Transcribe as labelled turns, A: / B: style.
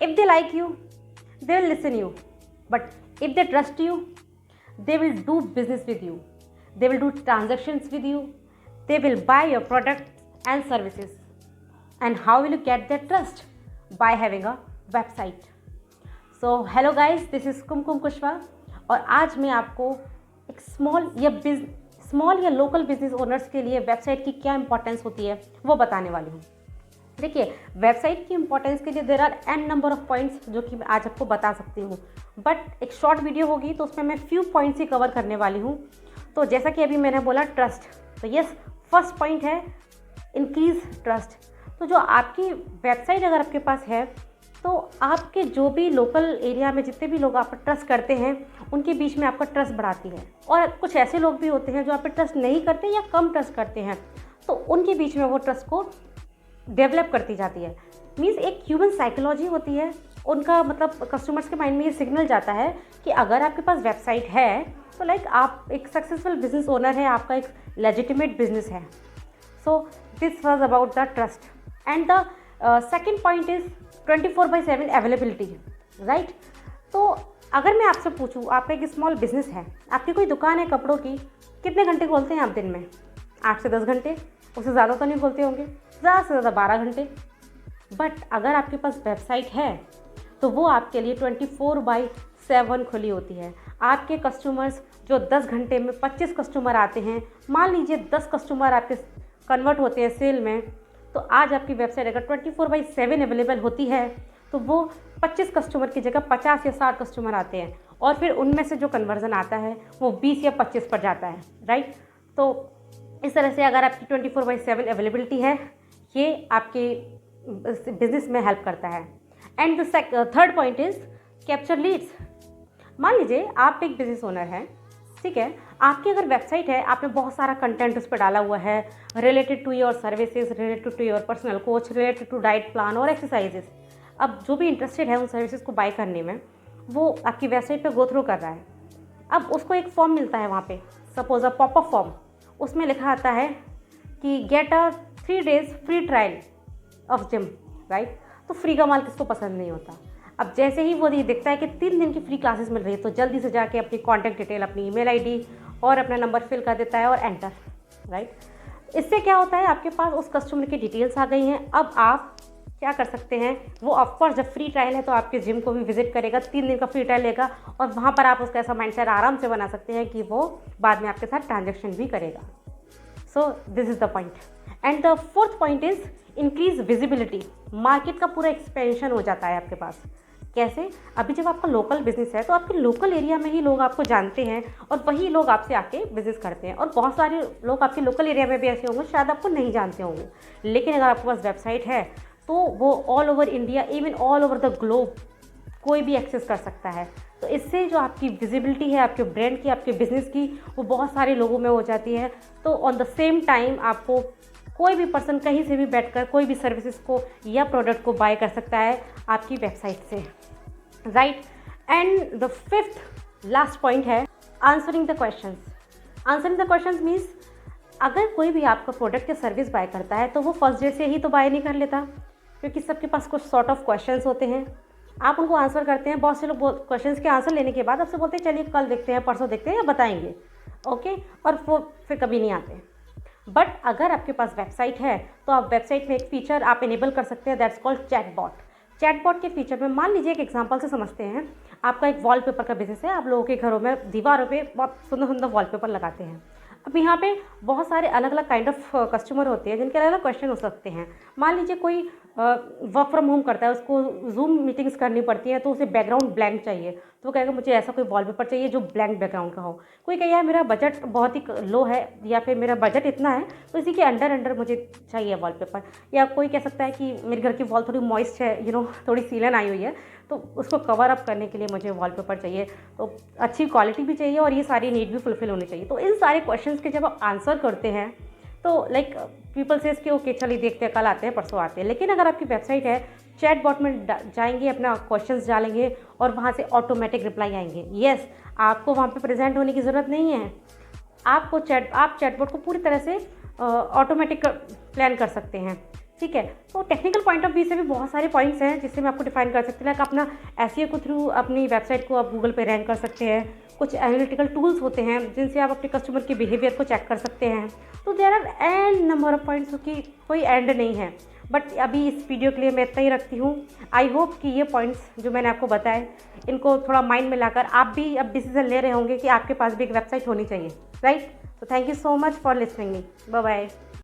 A: If they like you, they will listen you. But if they trust you, they will do business with you. They will do transactions with you. They will buy your products and services. And how will you get their trust? By having a website. So hello guys, this is कुमकुम कुशवाहा और आज मैं आपको एक small या local business owners के लिए website की क्या इंपॉर्टेंस होती है वो बताने वाली हूँ। देखिए, वेबसाइट की इंपॉर्टेंस के लिए there are n number of points जो कि मैं आज आपको बता सकती हूँ, बट एक शॉर्ट वीडियो होगी तो उसमें मैं फ्यू पॉइंट्स ही कवर करने वाली हूँ। तो जैसा कि अभी मैंने बोला ट्रस्ट, तो यस, फर्स्ट पॉइंट है इंक्रीज ट्रस्ट। तो जो आपकी वेबसाइट अगर आपके पास है तो आपके जो भी लोकल एरिया में जितने भी लोग आप पर ट्रस्ट करते हैं उनके बीच में आपका ट्रस्ट बढ़ाती है। और कुछ ऐसे लोग भी होते हैं जो आप पर ट्रस्ट नहीं करते या कम ट्रस्ट करते हैं, तो उनके बीच में वो ट्रस्ट को डेवलप करती जाती है। मीन्स एक ह्यूमन साइकोलॉजी होती है, उनका मतलब कस्टमर्स के माइंड में ये सिग्नल जाता है कि अगर आपके पास वेबसाइट है तो लाइक आप एक सक्सेसफुल बिजनेस ओनर है, आपका एक लेजिटिमेट बिजनेस है। So this was about the trust and the second point is 24/7 availability, right. तो अगर मैं आपसे पूछूँ, आपका एक स्मॉल बिजनेस है, आपकी कोई दुकान है कपड़ों की, कितने घंटे खोलते हैं आप दिन में? 8 से 10 घंटे, उससे ज़्यादा तो नहीं खोलते होंगे, ज़्यादा से ज़्यादा 12 घंटे। बट अगर आपके पास वेबसाइट है तो वो आपके लिए 24/7 खुली होती है। आपके कस्टमर्स जो 10 घंटे में 25 कस्टमर आते हैं, मान लीजिए 10 कस्टमर आपके कन्वर्ट होते हैं सेल में, तो आज आपकी वेबसाइट अगर 24/7 अवेलेबल होती है तो वो 25 कस्टमर की जगह 50 या 60 कस्टमर आते हैं और फिर उनमें से जो कन्वर्जन आता है वो 20 या 25 पर जाता है, राइट। तो इस तरह से अगर आपकी 24/7 अवेलेबिलिटी है, ये आपके बिजनेस में हेल्प करता है। And the third point is capture leads. मान लीजिए आप एक बिजनेस ओनर हैं, ठीक है, आपकी अगर वेबसाइट है, आपने बहुत सारा कंटेंट उस पर डाला हुआ है related to your services, related to your personal coach, related to diet plan और एक्सरसाइजेस। अब जो भी इंटरेस्टेड है उन सर्विसेज को बाय करने में, वो आपकी वेबसाइट पे गो थ्रू कर रहा है। अब उसको एक फॉर्म मिलता है वहाँ पे, सपोज अ पॉपअप फॉर्म, उसमें लिखा आता है कि get a 3 days free trial of gym, right. तो फ्री का माल किसको पसंद नहीं होता। अब जैसे ही वो ये दिखता है कि 3 दिन की फ्री क्लासेस मिल रही है, तो जल्दी से जाके अपनी कॉन्टैक्ट डिटेल, अपनी ईमेल आईडी और अपना नंबर फिल कर देता है और एंटर, राइट। इससे क्या होता है, आपके पास उस कस्टमर की डिटेल्स आ गई हैं। अब आप क्या कर सकते हैं, वो ऑफकोर्स जब फ्री ट्रायल है तो आपके जिम को भी विजिट करेगा, 3 दिन का फ्री ट्रायल लेगा और वहाँ पर आप उसका ऐसा माइंडसेट आराम से बना सकते हैं कि वो बाद में आपके साथ ट्रांजेक्शन भी करेगा। So this is the point. And the fourth point is increase visibility. Market का पूरा एक्सपेंशन हो जाता है आपके पास। कैसे? अभी जब आपका लोकल बिजनेस है तो आपके लोकल एरिया में ही लोग आपको जानते हैं और वही लोग आपसे आके बिजनेस करते हैं। और बहुत सारे लोग आपके लोकल एरिया में भी ऐसे होंगे, शायद आपको नहीं जानते होंगे, लेकिन अगर आपके पास वेबसाइट है तो वो all over India, even all over the globe कोई भी एक्सेस कर सकता है। तो इससे जो आपकी विजिबिलिटी है आपके ब्रांड की, आपके बिजनेस की, वो बहुत सारे लोगों में हो जाती है। तो ऑन द सेम टाइम आपको कोई भी पर्सन कहीं से भी बैठकर कोई भी सर्विसेज को या प्रोडक्ट को बाय कर सकता है आपकी वेबसाइट से, right. And the fifth last point है answering the questions. Answering the questions means अगर कोई भी आपका प्रोडक्ट या सर्विस बाय करता है तो वो फर्स्ट डे से ही तो बाय नहीं कर लेता, क्योंकि सबके पास कुछ सॉर्ट ऑफ क्वेश्चंस होते हैं। आप उनको आंसर करते हैं, बहुत से लोग क्वेश्चंस के आंसर लेने के बाद आपसे बोलते हैं चलिए कल देखते हैं, परसों देखते हैं या बताएंगे, ओके, और वो फिर कभी नहीं आते। बट अगर आपके पास वेबसाइट है तो आप वेबसाइट में एक फीचर आप इनेबल कर सकते हैं, दैट्स कॉल्ड चैटबॉट। चैटबॉट के फीचर में मान लीजिए एक एग्जांपल से समझते हैं, आपका एक वॉलपेपर का बिजनेस है, आप लोगों के घरों में दीवारों पे बहुत सुंदर सुंदर वॉलपेपर लगाते हैं। अब यहाँ पे बहुत सारे अलग अलग काइंड ऑफ कस्टमर होते हैं जिनके अलग अलग क्वेश्चन हो सकते हैं। मान लीजिए कोई वर्क फ्रॉम होम करता है, उसको जूम मीटिंग्स करनी पड़ती है, तो उसे बैकग्राउंड ब्लैंक चाहिए, तो वो कहेगा मुझे ऐसा कोई वॉलपेपर चाहिए जो ब्लैंक बैकग्राउंड का हो। कोई कहे यार मेरा बजट बहुत ही लो है या फिर मेरा बजट इतना है तो इसी के अंडर मुझे चाहिए वॉलपेपर। या कोई कह सकता है कि मेरे घर की वॉल थोड़ी मॉइस्ट है, थोड़ी सीलन आई हुई है, तो उसको कवर अप करने के लिए मुझे वॉलपेपर चाहिए, तो अच्छी क्वालिटी भी चाहिए और ये सारी नीड भी फुलफिल होनी चाहिए। तो इन सारे क्वेश्चंस के जब आप आंसर करते हैं तो लाइक पीपल सेज कि ओके चलिए देखते हैं, कल आते हैं, परसों आते हैं। लेकिन अगर आपकी वेबसाइट है, चैटबॉट में जाएंगे, अपना क्वेश्चंस डालेंगे और वहाँ से ऑटोमेटिक रिप्लाई आएंगे। येस, आपको वहाँ पे प्रेजेंट होने की ज़रूरत नहीं है। आप चैटबॉट को पूरी तरह से ऑटोमेटिक प्लान कर सकते हैं। ठीक है। तो टेक्निकल पॉइंट ऑफ व्यू से भी बहुत सारे पॉइंट्स हैं जिससे मैं आपको डिफाइन कर सकती हूँ। लाइक अपना एसईओ के थ्रू अपनी वेबसाइट को आप गूगल पे रैंक कर सकते हैं। कुछ एनालिटिकल टूल्स होते हैं जिनसे आप अपने कस्टमर के बिहेवियर को चेक कर सकते हैं। तो there are n number of points की कोई एंड नहीं है। बट अभी इस वीडियो के लिए मैं इतना ही रखती हूँ। आई होप कि ये पॉइंट्स जो मैंने आपको बताए इनको थोड़ा माइंड में लाकर आप भी अब डिसीजन ले रहे होंगे कि आपके पास भी एक वेबसाइट होनी चाहिए, राइट। तो thank you so much for listening me. Bye bye.